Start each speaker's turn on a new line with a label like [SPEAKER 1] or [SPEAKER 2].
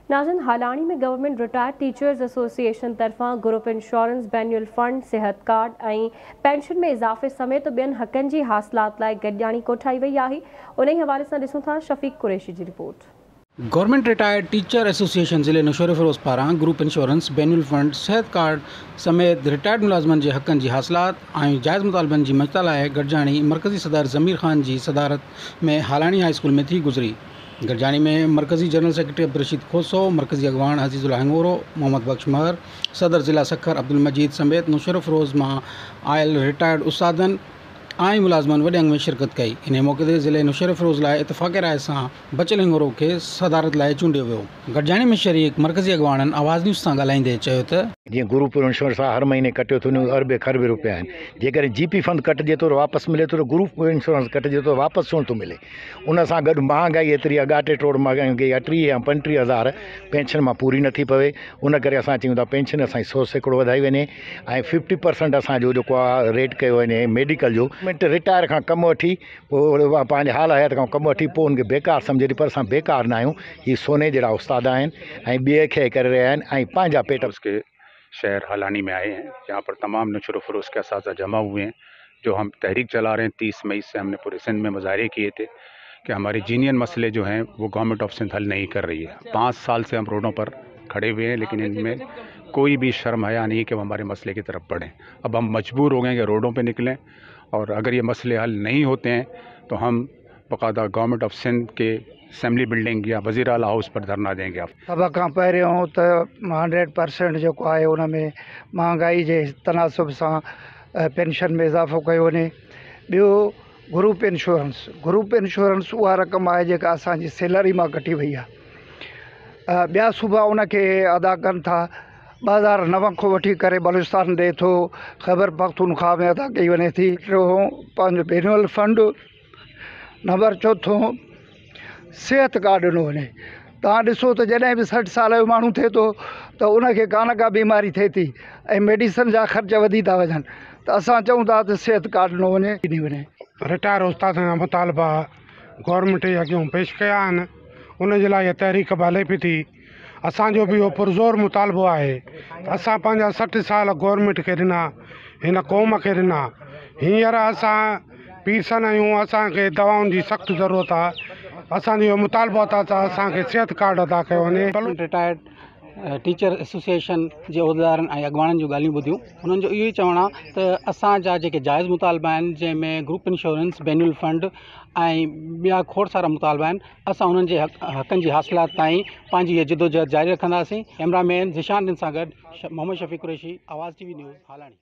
[SPEAKER 1] नाज़िन, हालानी में government retired teachers association तरफां group insurance, बैनुअल fund, सेहत कार्ड और पेंशन में इजाफे समेत ॿियनि हक़नि जी हासिलात लाइ गॾिजाणी कोठाई वई आहे। उन हवाले से ॾिसूं था शफ़ीक कुरैशी की report.
[SPEAKER 2] Government retired teacher association ज़िले नौशेरो फिरोज़ पारां ग्रुप इंश्योरेंस, बैनुअल फंड, सेहत कार्ड समेत रिटायर्ड मुलाज़मन के हक़नि जी हासिलात ऐं जायज़ मुतालबनि जी मजता लाइ गॾिजाणी मरकज़ी सदर ज़मीर ख़ान की सदारत में हालानी हाई स्कूल में थी गुज़री। गॾिजाणी में मरकज़ी जनरल सेक्रेटरी अब्दुल खोसो, मरकज़ी अगवान अज़ीज़ुल हंगोरो, मोहम्मद बख्श महर, सदर ज़िला सखर अब्दुल मजीद समेत नौशेरो फिरोज़ में आयल रिटायर्ड उस्तादन आई मुलाजमन वॾे अंग में शिरकत कई। इन मौके ते ज़िले नौशेरो फिरोज़ लाइ इतफ़ाक़ी राय सां बचल हिंगोरो के सदारत लाइ चूंडियो वियो। गॾिजाणी में शरीक मरकज़ी अगवाननि आवाज़ न्यूज़ सां ॻाल्हाईंदे चयो त
[SPEAKER 3] जीअं ग्रुप इंश्योरेंस हर महीने कटियो थो वञे, अरबे खरबे रुपया आहिनि। जेकॾहिं जीपी फंड कटिजे थो वापसि मिले थो, ग्रुप इंश्योरेंस कटिजे थो वापसि छो थो मिले। उन सां गॾु महांगाई एतिरी अॻाटे टोड़ महांगाई आहे, 30 या 35 हज़ार पेंशन मां पूरी नथी पवे। उन करे असां चयूं था पेंशन असांजी 100% वधाई वञे ऐं 50% असांजो जेको आहे रेट कयो वञे मेडिकल जो। रिटायर खां कमु वठी पोइ पंहिंजे हाल हयात खां कमु वठी पोइ उनखे बेकार सम्झे थी, पर असां बेकार न आहियूं। हीअ सोने जहिड़ा उस्ताद आहिनि ऐं ॿिए खे करे रहिया आहिनि ऐं पंहिंजा पेट
[SPEAKER 4] के शहर हालानी में आए हैं, जहाँ पर तमाम नौशेरो फिरोज़ के असातिज़ा जमा हुए हैं। जो हम तहरीक चला रहे हैं, 30 मई से हमने पूरे सिंध में मुजाहरे किए थे कि हमारे जीनियन मसले जो हैं वो गवर्नमेंट ऑफ सिंध हल नहीं कर रही है। 5 साल से हम रोडों पर खड़े हुए हैं, लेकिन इनमें कोई भी शर्म हया नहीं कि वो हमारे मसले की तरफ बढ़ें। अब हम मजबूर हो गए कि रोडों पर निकलें, और अगर ये मसले हल नहीं होते हैं तो हम बाकायदा गवर्नमेंट ऑफ सिंध के असेंबली बिल्डिंग या वज़ीर आला हाउस पर धरना देंगे। आप
[SPEAKER 5] सब खां पहिरियों त 100% जेको आहे उन में महांगाई जे तनासुब सां पेंशन में इज़ाफ़ो कयो वञे। ॿियो ग्रुप इंश्योरेंस उहा रक़म आहे जेका असांजी सैलरी मां कटी वई आहे। ॿिया सूबा उनखे अदा कनि था। 2009 खां वठी करे बलूचिस्तान ॾे थो, ख़ैबर पख्तूनख्वा में अदा कई वञे थी। पंहिंजो बैनुअल फंड। नंबर चौथों सेहत कार्ड ॾिनो वञे। तव्हां ॾिसो त जॾहिं बि 60 साल जो माण्हू थिए थो त उनखे का न का बीमारी थिए थी ऐं मेडिसन जा ख़र्च वधी था वञनि, त असां चऊं था त सेहत कार्ड ॾिनो वञे।
[SPEAKER 6] रिटायर उस्तादनि जा मुतालबा गवर्नमेंट जे अॻियां पेश कया आहिनि, उनजे लाइ इहा तहरीक बि हले पई थी। असांजो बि इहो पुरज़ोर मुतालबो आहे। असां पंहिंजा 60 साल गवर्नमेंट खे ॾिना, हिन क़ौम खे ॾिना। हींअर असां पीरसन आहियूं, असांखे दवाउनि जी सख़्तु ज़रूरत आहे। असांजो इहो मुतालबो आहे त असांखे सेहत कार्ड अदा कयो वञे।
[SPEAKER 2] रिटायर्ड टीचर एसोसिएशन के उहदेदारनि ऐं अॻवाननि जूं ॻाल्हियूं ॿुधियूं। उन्हनि जो इहो ई चवणु आहे त असांजा जेके जाइज़ मुतालबा आहिनि, जंहिंमें ग्रुप इंश्योरेंस, बैनुअल फंड ऐं ॿिया खोड़ सारा मुतालबा आहिनि, असां उन्हनि जे हक़नि जी हासिलात ताईं पंहिंजी इहा जिदोजहद जारी रखंदासीं। कैमरामैन ज़िशान सां गॾु मोहम्मद शफ़ीक कुरैशी, आवाज़ TV न्यूज़, हालानी।